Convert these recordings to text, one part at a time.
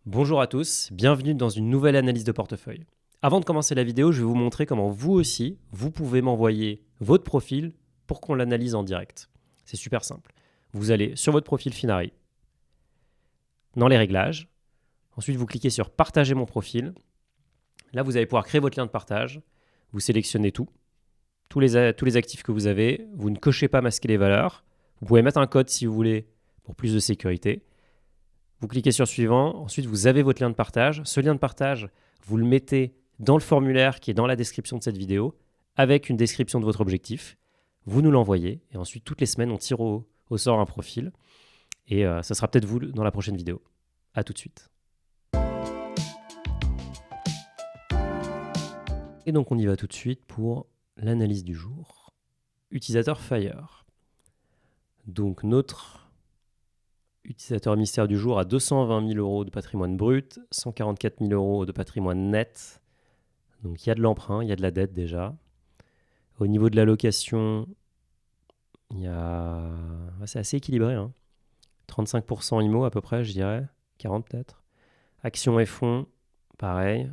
Bonjour à tous, bienvenue dans une nouvelle analyse de portefeuille. Avant de commencer la vidéo, je vais vous montrer comment vous aussi, vous pouvez m'envoyer votre profil pour qu'on l'analyse en direct. C'est super simple. Vous allez sur votre profil Finari, dans les réglages. Ensuite, vous cliquez sur Partager mon profil. Là, vous allez pouvoir créer votre lien de partage. Vous sélectionnez tous les actifs que vous avez. Vous ne cochez pas masquer les valeurs. Vous pouvez mettre un code si vous voulez pour plus de sécurité. Vous cliquez sur Suivant. Ensuite, vous avez votre lien de partage. Ce lien de partage, vous le mettez dans le formulaire qui est dans la description de cette vidéo avec une description de votre objectif. Vous nous l'envoyez et ensuite, toutes les semaines, on tire au sort un profil. Et ça sera peut-être vous dans la prochaine vidéo. À tout de suite. Et donc, on y va tout de suite pour l'analyse du jour. Utilisateur Fire. Donc, notre utilisateur mystère du jour a 220 000 euros de patrimoine brut, 144 000 euros de patrimoine net. Donc, il y a de l'emprunt, il y a de la dette déjà. Au niveau de l'allocation, c'est assez équilibré. 35% IMO à peu près, je dirais. 40 peut-être. Actions et fonds, pareil.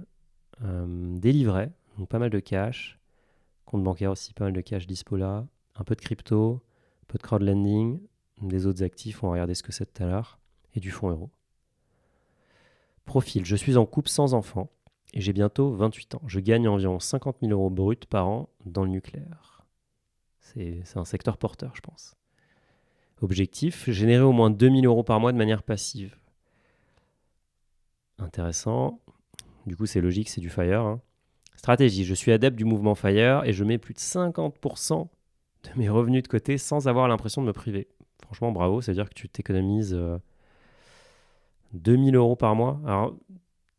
Des livrets, donc pas mal de cash. Compte bancaire aussi, pas mal de cash dispo là. Un peu de crypto, un peu de crowdlending. Des autres actifs, on va regarder ce que c'est tout à l'heure. Et du fonds euro. Profil, je suis en couple sans enfant et j'ai bientôt 28 ans. Je gagne environ 50 000 euros bruts par an dans le nucléaire. C'est un secteur porteur, je pense. Objectif, générer au moins 2 000 euros par mois de manière passive. Intéressant. Du coup, c'est logique, c'est du FIRE. Stratégie, je suis adepte du mouvement FIRE et je mets plus de 50% de mes revenus de côté sans avoir l'impression de me priver. Franchement, bravo, ça veut dire que tu t'économises 2 000 euros par mois. Alors,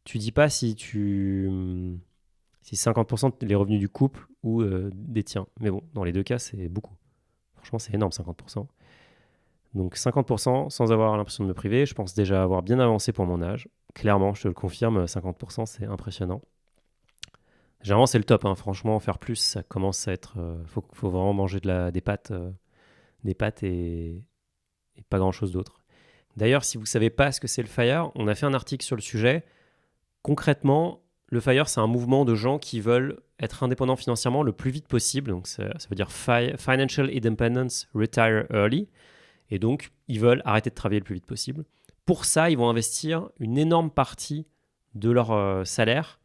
tu dis pas si 50% les revenus du couple ou des tiens. Mais bon, dans les deux cas, c'est beaucoup. Franchement, c'est énorme, 50%. Donc 50% sans avoir l'impression de me priver. Je pense déjà avoir bien avancé pour mon âge. Clairement, je te le confirme, 50%, c'est impressionnant. Généralement, c'est le top. Franchement, faire plus, ça commence à être... faut vraiment manger des pâtes et pas grand-chose d'autre. D'ailleurs, si vous ne savez pas ce que c'est le FIRE, on a fait un article sur le sujet. Concrètement, le FIRE, c'est un mouvement de gens qui veulent être indépendants financièrement le plus vite possible. Donc, ça veut dire Financial Independence Retire Early. Et donc, ils veulent arrêter de travailler le plus vite possible. Pour ça, ils vont investir une énorme partie de leur salaire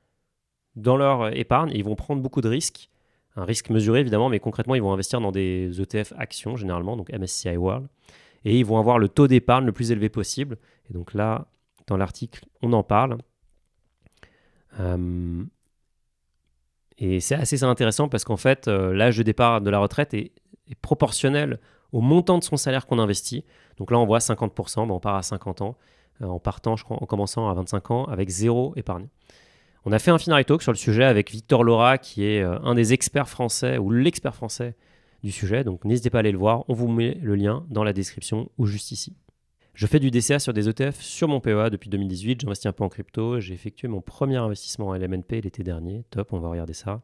dans leur épargne et ils vont prendre beaucoup de risques. Un risque mesuré, évidemment, mais concrètement, ils vont investir dans des ETF actions, généralement, donc MSCI World. Et ils vont avoir le taux d'épargne le plus élevé possible. Et donc là, dans l'article, on en parle. Et c'est assez intéressant parce qu'en fait, l'âge de départ de la retraite est proportionnel au montant de son salaire qu'on investit. Donc là, on voit 50%, on part à 50 ans, en partant, je crois, en commençant à 25 ans, avec zéro épargne. On a fait un Finari Talk sur le sujet avec Victor Laura, qui est un des experts français, ou l'expert français du sujet. Donc n'hésitez pas à aller le voir, on vous met le lien dans la description ou juste ici. Je fais du DCA sur des ETF sur mon PEA depuis 2018. J'investis un peu en crypto. J'ai effectué mon premier investissement en LMNP l'été dernier. Top, on va regarder ça.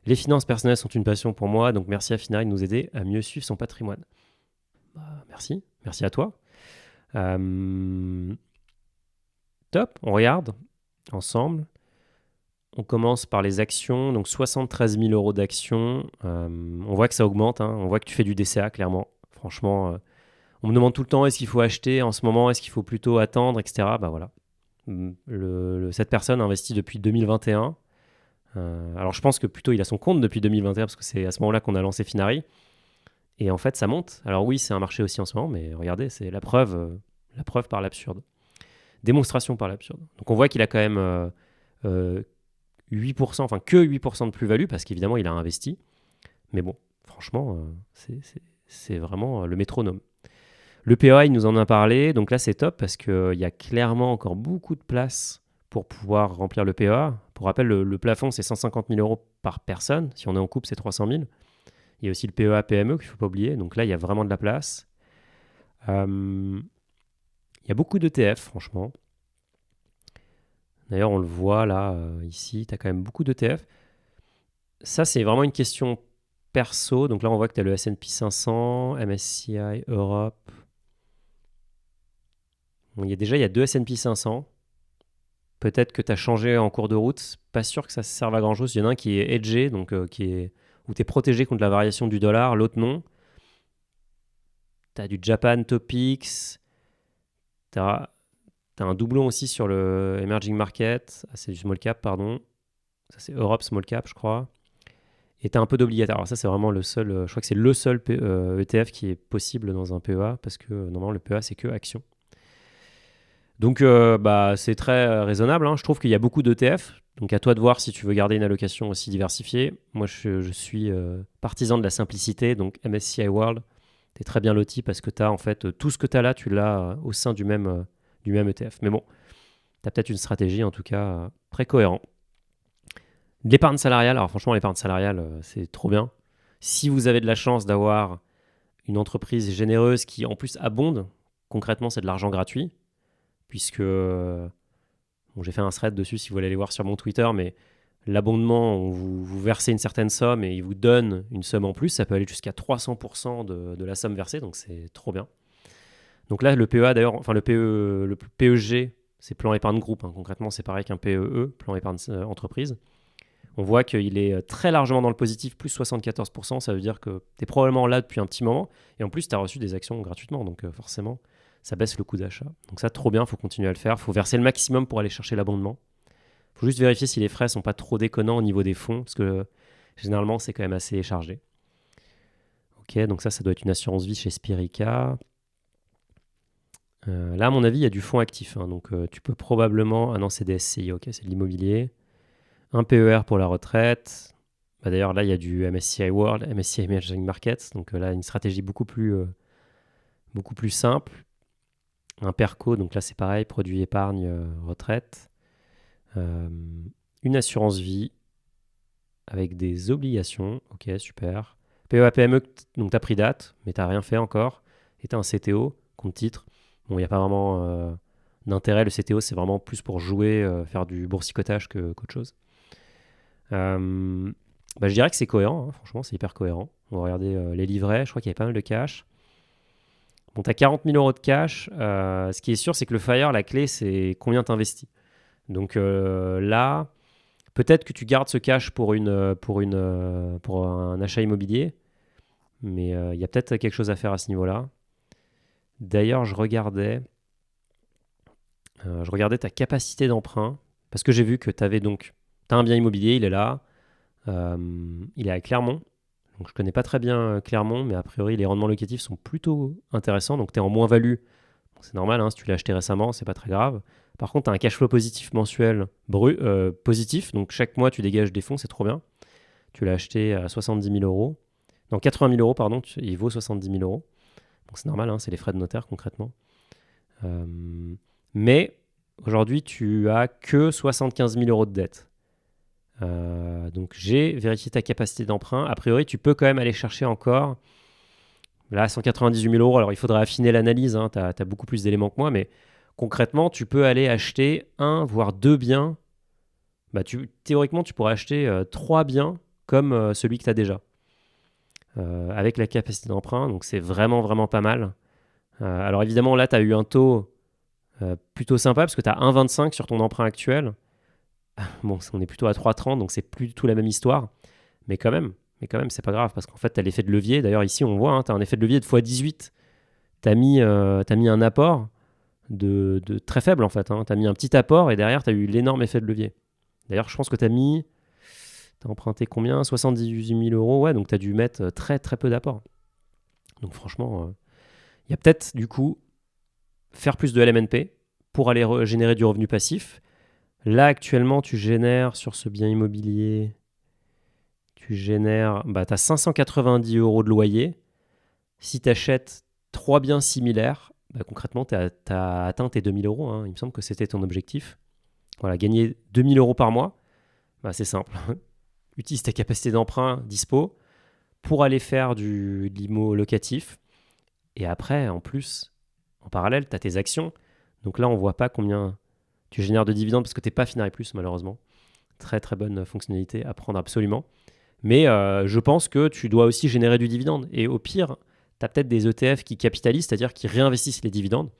Les finances personnelles sont une passion pour moi, donc merci à Finari de nous aider à mieux suivre son patrimoine. Merci à toi. Top, on regarde ensemble. On commence par les actions, donc 73 000 euros d'actions. On voit que ça augmente, on voit que tu fais du DCA clairement. Franchement, on me demande tout le temps est-ce qu'il faut acheter en ce moment, est-ce qu'il faut plutôt attendre, etc. Bah voilà. Cette personne investit depuis 2021. Alors je pense que plutôt il a son compte depuis 2021 parce que c'est à ce moment-là qu'on a lancé Finari. Et en fait ça monte. Alors oui, c'est un marché aussi en ce moment, mais regardez, c'est la preuve par l'absurde. Démonstration par l'absurde. Donc on voit qu'il a quand même 8%, enfin que 8% de plus-value parce qu'évidemment il a investi. Mais bon, franchement, c'est vraiment le métronome. Le PEA, il nous en a parlé, donc là c'est top parce qu'il y a clairement encore beaucoup de place pour pouvoir remplir le PEA. Pour rappel, le plafond c'est 150 000 euros par personne. Si on est en couple, c'est 300 000. Il y a aussi le PEA PME qu'il ne faut pas oublier. Donc là, il y a vraiment de la place. Il y a beaucoup d'ETF, franchement. D'ailleurs, on le voit là, ici, tu as quand même beaucoup d'ETF. Ça, c'est vraiment une question perso. Donc là, on voit que tu as le S&P 500, MSCI Europe. Bon, il y a 2 S&P 500. Peut-être que tu as changé en cours de route. Pas sûr que ça serve à grand-chose. Il y en a un qui est hedgé, donc où tu es protégé contre la variation du dollar, l'autre non. Tu as du Japan Topics. Tu as un doublon aussi sur le Emerging Market. Ah, c'est du Small Cap, pardon. Ça, c'est Europe Small Cap, je crois. Et tu as un peu d'obligataire. Alors ça, c'est vraiment le seul... je crois que c'est le seul ETF qui est possible dans un PEA, parce que normalement, le PEA, c'est que action. Donc, c'est très raisonnable. Je trouve qu'il y a beaucoup d'ETF. Donc, à toi de voir si tu veux garder une allocation aussi diversifiée. Moi, je suis partisan de la simplicité. Donc, MSCI World, tu es très bien loti parce que tu as en fait tout ce que tu as là, tu l'as au sein du même ETF. Mais bon, tu as peut-être une stratégie, en tout cas, très cohérent. L'épargne salariale, alors franchement, l'épargne salariale, c'est trop bien. Si vous avez de la chance d'avoir une entreprise généreuse qui, en plus, abonde, concrètement, c'est de l'argent gratuit, puisque j'ai fait un thread dessus si vous voulez aller voir sur mon Twitter, mais l'abondement, vous versez une certaine somme et il vous donne une somme en plus, ça peut aller jusqu'à 300% de la somme versée, donc c'est trop bien. Donc là, le PEA d'ailleurs, enfin le PEG, c'est plan épargne groupe, concrètement c'est pareil qu'un PEE, plan épargne entreprise. On voit qu'il est très largement dans le positif, plus 74%, ça veut dire que tu es probablement là depuis un petit moment, et en plus tu as reçu des actions gratuitement, donc forcément ça baisse le coût d'achat. Donc ça, trop bien, il faut continuer à le faire, il faut verser le maximum pour aller chercher l'abondement. Il faut juste vérifier si les frais ne sont pas trop déconnants au niveau des fonds, parce que généralement c'est quand même assez chargé. Ok, donc ça doit être une assurance vie chez Spirica. Là, à mon avis, il y a du fonds actif, donc tu peux probablement... Ah non, c'est des SCI, ok, c'est de l'immobilier. Un PER pour la retraite. D'ailleurs, là, il y a du MSCI World, MSCI Emerging Markets. Donc là, une stratégie beaucoup plus simple. Un PERCO, donc là, c'est pareil, produit épargne retraite. Une assurance vie avec des obligations. Ok, super. PEA, PME, donc tu as pris date, mais tu n'as rien fait encore. Et tu as un CTO, compte titre. Bon, il n'y a pas vraiment d'intérêt. Le CTO, c'est vraiment plus pour jouer, faire du boursicotage qu'autre chose. Je dirais que c'est cohérent, franchement, c'est hyper cohérent. On va regarder les livrets, je crois qu'il y avait pas mal de cash. Bon, tu as 40 000 euros de cash. Ce qui est sûr, c'est que le FIRE, la clé, c'est combien tu investis. Donc là, peut-être que tu gardes ce cash pour un achat immobilier, mais il y a peut-être quelque chose à faire à ce niveau-là. D'ailleurs, je regardais ta capacité d'emprunt, parce que j'ai vu que tu as un bien immobilier, il est là. Il est à Clermont. Donc je connais pas très bien Clermont, mais a priori les rendements locatifs sont plutôt intéressants. Donc tu es en moins-value. C'est normal, si tu l'as acheté récemment, c'est pas très grave. Par contre, tu as un cash flow positif mensuel positif. Donc chaque mois, tu dégages des fonds, c'est trop bien. Tu l'as acheté à 70 000 euros. Non, 80 000 euros, pardon. Il vaut 70 000 euros. Donc c'est normal, c'est les frais de notaire concrètement. Mais aujourd'hui, tu as que 75 000 euros de dette. Donc j'ai vérifié ta capacité d'emprunt. A priori, tu peux quand même aller chercher encore. Là, 198 000 euros. Alors, il faudrait affiner l'analyse. Tu as beaucoup plus d'éléments que moi. Mais concrètement, tu peux aller acheter un, voire deux biens. Théoriquement, tu pourrais acheter 3 biens comme celui que tu as déjà. Avec la capacité d'emprunt. Donc, c'est vraiment, vraiment pas mal. Alors, évidemment, là, tu as eu un taux plutôt sympa parce que tu as 1,25 sur ton emprunt actuel. Bon, on est plutôt à 3,30, donc c'est plus du tout la même histoire. Mais quand même, c'est pas grave parce qu'en fait, tu as l'effet de levier. D'ailleurs, ici, on voit, tu as un effet de levier de x18. Tu as mis un apport de très faible en fait. Tu as mis un petit apport et derrière, tu as eu l'énorme effet de levier. D'ailleurs, je pense que tu as emprunté combien 78 000 euros. Ouais, donc tu as dû mettre très très peu d'apport. Donc franchement, il y a peut-être du coup faire plus de LMNP pour aller générer du revenu passif. Là, actuellement, tu génères sur ce bien immobilier, tu as 590 euros de loyer. Si tu achètes 3 biens similaires, concrètement, tu as atteint tes 2000 euros. Il me semble que c'était ton objectif. Voilà, gagner 2000 euros par mois, c'est simple. Utilise ta capacité d'emprunt dispo pour aller faire de l'IMO locatif. Et après, en plus, en parallèle, tu as tes actions. Donc là, on ne voit pas combien tu génères de dividendes parce que tu n'es pas Finari Plus, malheureusement. Très, très bonne fonctionnalité à prendre absolument. Mais je pense que tu dois aussi générer du dividende. Et au pire, tu as peut-être des ETF qui capitalisent, c'est-à-dire qui réinvestissent les dividendes.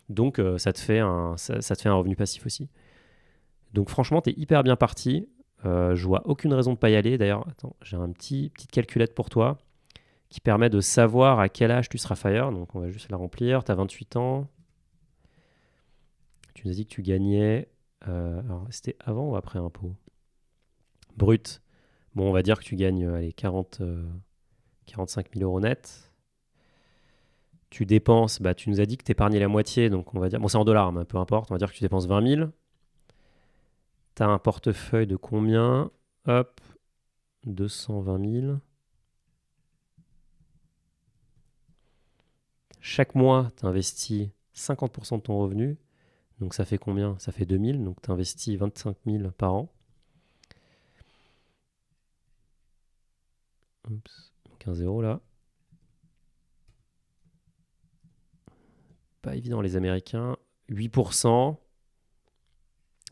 Donc, ça te fait un revenu passif aussi. Donc franchement, tu es hyper bien parti. Je vois aucune raison de pas y aller. D'ailleurs, attends, j'ai petite calculette pour toi qui permet de savoir à quel âge tu seras FIRE. Donc on va juste la remplir. Tu as 28 ans. Tu nous as dit que tu gagnais... alors c'était avant ou après impôt? Brut. Bon, on va dire que tu gagnes allez, 45 000 euros net. Tu dépenses, bah, tu nous as dit que tu épargnais la moitié, donc on va dire, bon c'est en dollars, mais peu importe, on va dire que tu dépenses 20 000. Tu as un portefeuille de combien? Hop, 220 000. Chaque mois, tu investis 50% de ton revenu, donc ça fait combien? Ça fait 2 000, donc tu investis 25 000 par an. Oups, donc un zéro là. Pas évident les Américains. 8%.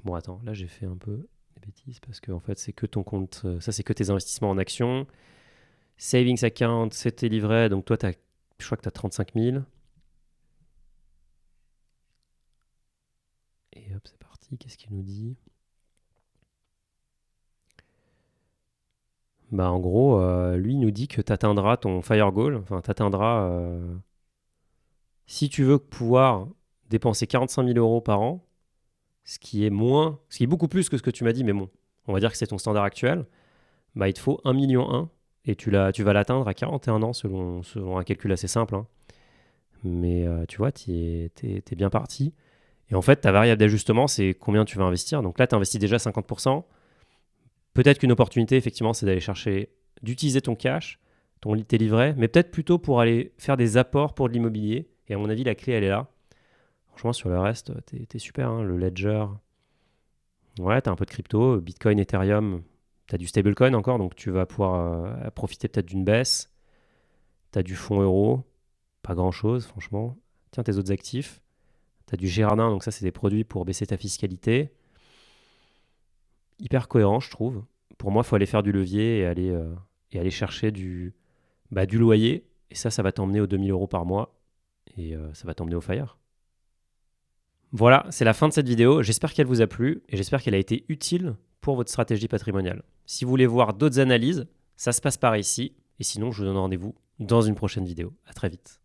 Bon, attends, là j'ai fait un peu des bêtises parce que en fait c'est que ton compte, ça c'est que tes investissements en actions. Savings account, c'est tes livrets, donc toi je crois que tu as 35 000. Et hop, c'est parti, qu'est-ce qu'il nous dit? Bah en gros, lui il nous dit que tu atteindras ton FIRE goal, enfin tu atteindras, si tu veux pouvoir dépenser 45 000 euros par an, ce qui est beaucoup plus que ce que tu m'as dit, mais bon, on va dire que c'est ton standard actuel, bah il te faut 1,1 million et tu vas l'atteindre à 41 ans selon un calcul assez simple, hein. Mais tu vois, t'es bien parti. Et en fait, ta variable d'ajustement, c'est combien tu vas investir. Donc là, tu investis déjà 50%. Peut-être qu'une opportunité, effectivement, c'est d'utiliser ton cash, tes livrets, mais peut-être plutôt pour aller faire des apports pour de l'immobilier. Et à mon avis, la clé, elle est là. Franchement, sur le reste, t'es super, hein. Le Ledger, ouais, t'as un peu de crypto, Bitcoin, Ethereum, t'as du stablecoin encore, donc tu vas pouvoir profiter peut-être d'une baisse. T'as du fonds euro, pas grand-chose, franchement. Tiens, tes autres actifs. T'as du Girardin, donc ça, c'est des produits pour baisser ta fiscalité. Hyper cohérent, je trouve. Pour moi, il faut aller faire du levier et aller chercher du loyer. Et ça va t'emmener aux 2 000 euros par mois. Et ça va t'emmener au FIRE. Voilà, c'est la fin de cette vidéo. J'espère qu'elle vous a plu et j'espère qu'elle a été utile pour votre stratégie patrimoniale. Si vous voulez voir d'autres analyses, ça se passe par ici. Et sinon, je vous donne rendez-vous dans une prochaine vidéo. À très vite.